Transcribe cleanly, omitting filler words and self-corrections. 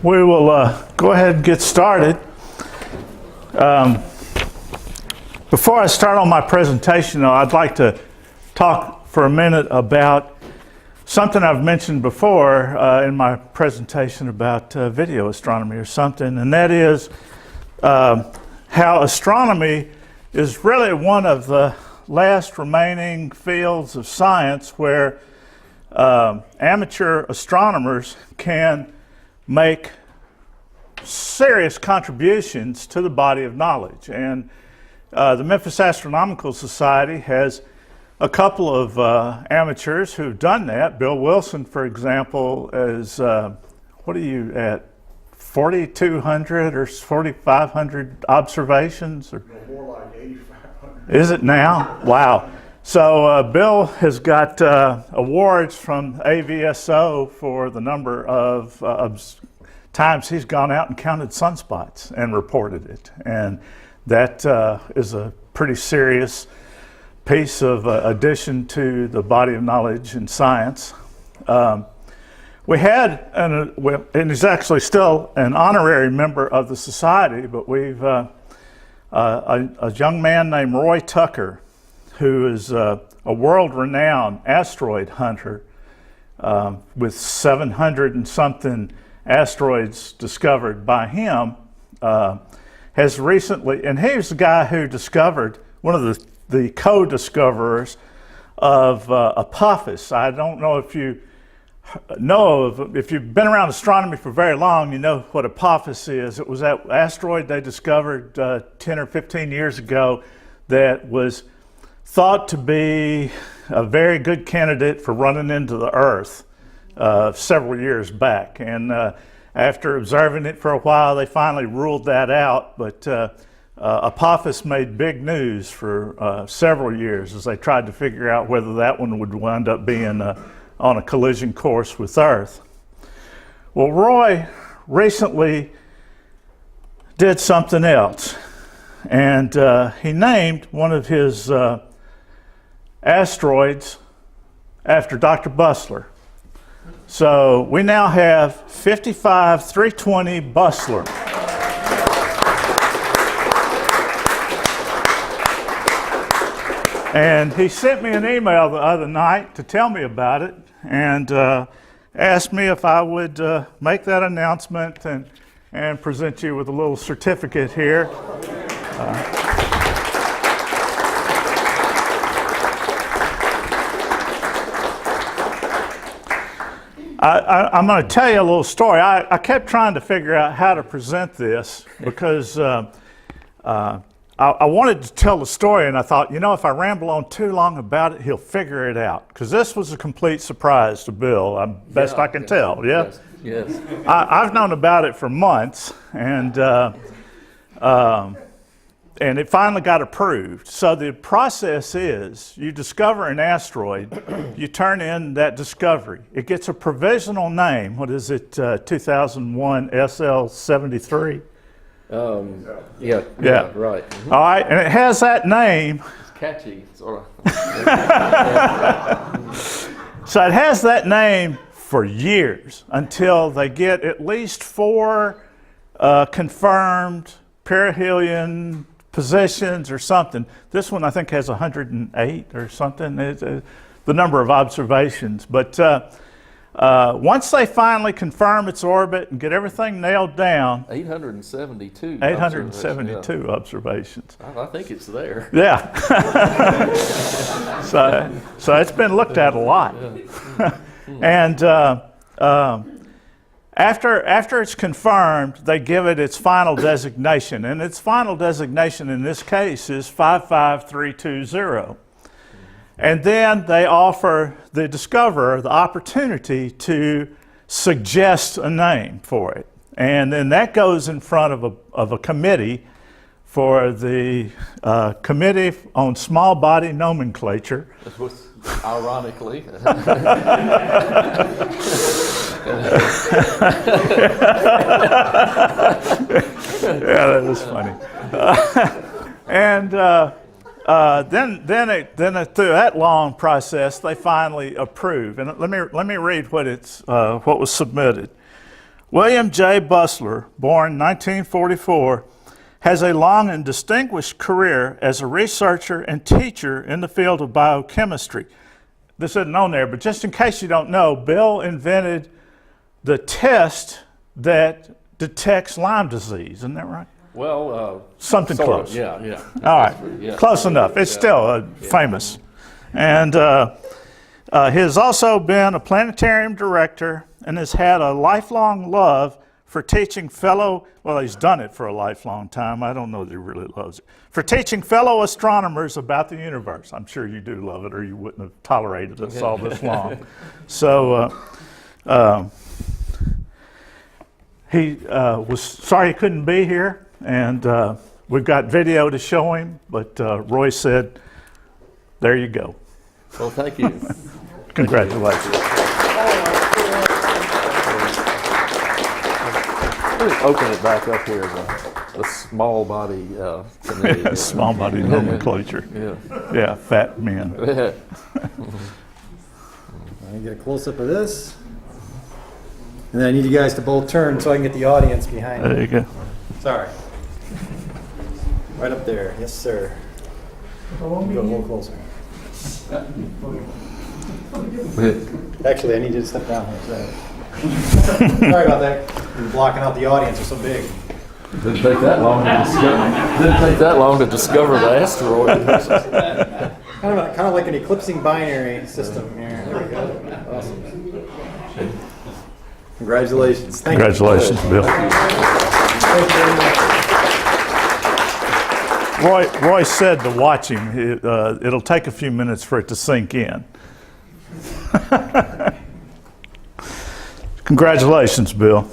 We will go ahead and get started. Before I start on my presentation, though, I'd like to talk for a minute about something I've mentioned before in my presentation about video astronomy or something, and that is how astronomy is really one of the last remaining fields of science where amateur astronomers can make serious contributions to the body of knowledge. And the Memphis Astronomical Society has a couple of amateurs who've done that. Bill Wilson, for example, is, what are you at, 4,200 or 4,500 observations? Or more like 8,500. Is it now? Wow. So Bill has got awards from AVSO for the number of times he's gone out and counted sunspots and reported it. And that is a pretty serious piece of addition to the body of knowledge in science. We had, and he's actually still an honorary member of the society, but we've a young man named Roy Tucker, who is a world-renowned asteroid hunter with 700 and something asteroids discovered by him, has recently, and he was the guy who discovered, one of the co-discoverers of Apophis. I don't know if you if you've been around astronomy for very long, you know what Apophis is. It was that asteroid they discovered 10 or 15 years ago that was thought to be a very good candidate for running into the Earth several years back. And after observing it for a while, they finally ruled that out. But Apophis made big news for several years as they tried to figure out whether that one would wind up being on a collision course with Earth. Well, Roy recently did something else. And he named one of his asteroids after Dr. Busler. So we now have 55320 Busler. And he sent me an email the other night to tell me about it and asked me if I would make that announcement and present you with a little certificate here. I'm going to tell you a little story. I kept trying to figure out how to present this because I wanted to tell the story, and I thought, you know, if I ramble on too long about it, he'll figure it out. Because this was a complete surprise to Bill, best I can tell. Yeah? Yes. I've known about it for months, and it finally got approved. So the process is, you discover an asteroid, you turn in that discovery. It gets a provisional name. What is it, 2001 SL73? Yeah, right. Mm-hmm. All right, and it has that name. It's catchy, sort of. So it has that name for years until they get at least 4 confirmed perihelion positions or something. This one I think has 108 or something, the number of observations. But once they finally confirm its orbit and get everything nailed down, 872 observations. I think it's there. Yeah. so it's been looked at a lot. And after it's confirmed, they give it its final designation. And its final designation in this case is 55320. And then they offer the discoverer the opportunity to suggest a name for it. And then that goes in front of a committee for the Committee on Small Body Nomenclature. That's what's ironically. Yeah, that is funny. Then through that long process, they finally approve. And let me read what was submitted. William J. Busler, born 1944, has a long and distinguished career as a researcher and teacher in the field of biochemistry. This isn't on there, but just in case you don't know, Bill invented the test that detects Lyme disease. Isn't that right? Well, Something sort close. of, yeah, yeah. All right, Yeah. close enough. It's still famous. And he has also been a planetarium director and has had a lifelong love for teaching he's done it for a lifelong time. I don't know that he really loves it. For teaching fellow astronomers about the universe. I'm sure you do love it or you wouldn't have tolerated us all this long. So he was sorry he couldn't be here, and we've got video to show him, but Roy said, there you go. Well, thank you. Congratulations. Let me open it back up here, the small body committee. Small body nomenclature. Yeah, fat men. Yeah. I get a close-up of this. And then I need you guys to both turn so I can get the audience behind me. There you go. Sorry. Right up there. Yes, sir. Go a little closer. Actually, I need you to step down here. Sorry about that. You're blocking out the audience. They're so big. Didn't take that long to discover the asteroid. Kind of like an eclipsing binary system here. There we go. Awesome. Congratulations. Thank Congratulations, Bill. Thank you very much. Roy said to watch him. It'll take a few minutes for it to sink in. Congratulations, Bill.